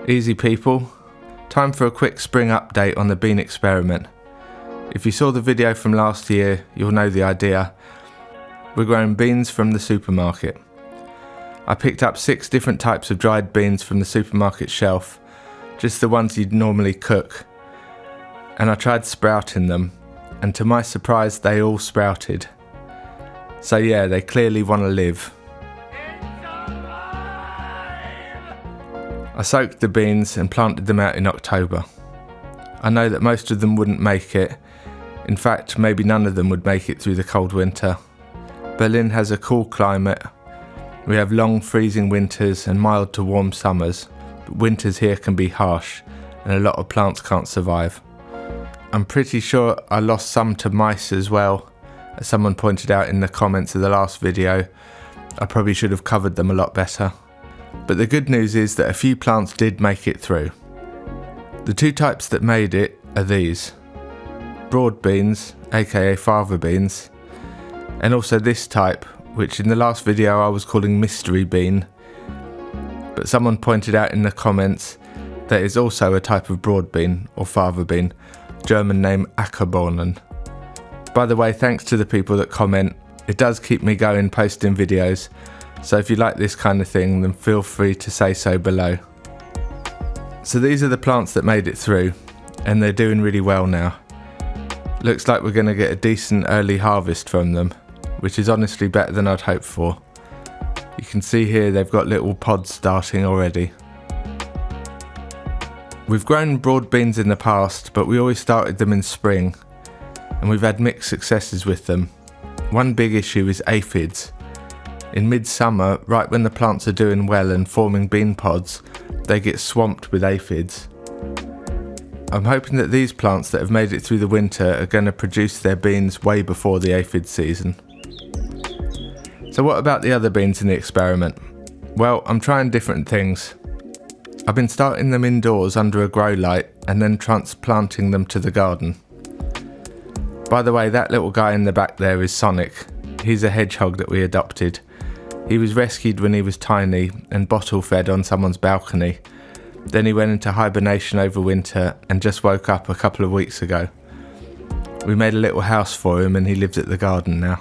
Easy people, time for a quick spring update on the bean experiment. If you saw the video from last year, you'll know the idea. We're growing beans from the supermarket. I picked up 6 different types of dried beans from the supermarket shelf, just the ones you'd normally cook, and I tried sprouting them, and to my surprise they all sprouted. So yeah, they clearly want to live. I soaked the beans and planted them out in October. I know that most of them wouldn't make it. In fact, maybe none of them would make it through the cold winter. Berlin has a cool climate. We have long freezing winters and mild to warm summers, but winters here can be harsh and a lot of plants can't survive. I'm pretty sure I lost some to mice as well, as someone pointed out in the comments of the last video. I probably should have covered them a lot better. But the good news is that a few plants did make it through. The 2 types that made it are these: broad beans, aka fava beans, and also this type, which in the last video I was calling mystery bean, but someone pointed out in the comments that is also a type of broad bean or fava bean, German name Ackerbohnen. By the way, thanks to the people that comment, it does keep me going posting videos, so if you like this kind of thing then feel free to say so below. So these are the plants that made it through, and they're doing really well now. Looks like we're going to get a decent early harvest from them, which is honestly better than I'd hoped for. You can see here they've got little pods starting already. We've grown broad beans in the past, but we always started them in spring, and we've had mixed successes with them. One big issue is aphids. In midsummer, right when the plants are doing well and forming bean pods, they get swamped with aphids. I'm hoping that these plants that have made it through the winter are going to produce their beans way before the aphid season. So what about the other beans in the experiment? Well, I'm trying different things. I've been starting them indoors under a grow light and then transplanting them to the garden. By the way, that little guy in the back there is Sonic. He's a hedgehog that we adopted. He was rescued when he was tiny and bottle fed on someone's balcony. Then he went into hibernation over winter and just woke up a couple of weeks ago. We made a little house for him and he lives at the garden now.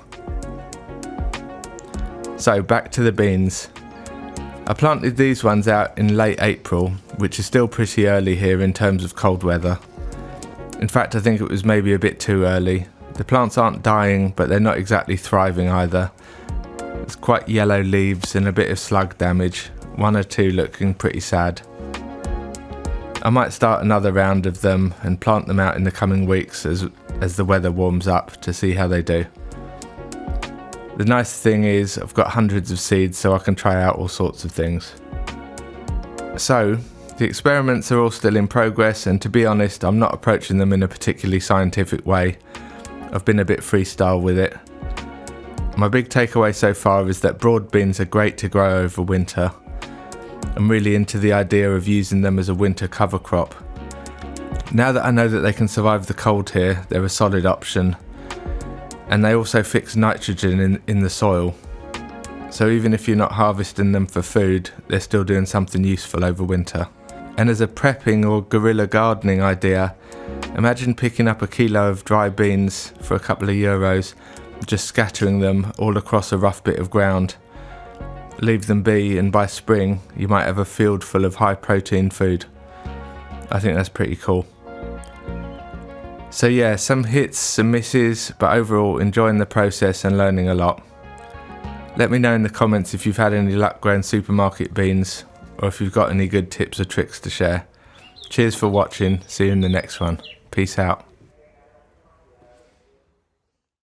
So back to the beans. I planted these ones out in late April, which is still pretty early here in terms of cold weather. In fact, I think it was maybe a bit too early. The plants aren't dying, but they're not exactly thriving either. There's quite yellow leaves and a bit of slug damage, 1 or 2 looking pretty sad. I might start another round of them and plant them out in the coming weeks as the weather warms up to see how they do. The nice thing is I've got hundreds of seeds, so I can try out all sorts of things. So, the experiments are all still in progress, and to be honest, I'm not approaching them in a particularly scientific way. I've been a bit freestyle with it. My big takeaway so far is that broad beans are great to grow over winter. I'm really into the idea of using them as a winter cover crop. Now that I know that they can survive the cold here, they're a solid option. And they also fix nitrogen in the soil. So even if you're not harvesting them for food, they're still doing something useful over winter. And as a prepping or guerrilla gardening idea, imagine picking up a kilo of dry beans for a couple of euros, just scattering them all across a rough bit of ground. Leave them be, and by spring you might have a field full of high protein food. I think that's pretty cool. So yeah, some hits, some misses, but overall enjoying the process and learning a lot. Let me know in the comments if you've had any luck growing supermarket beans, or if you've got any good tips or tricks to share. Cheers for watching, see you in the next one. Peace out.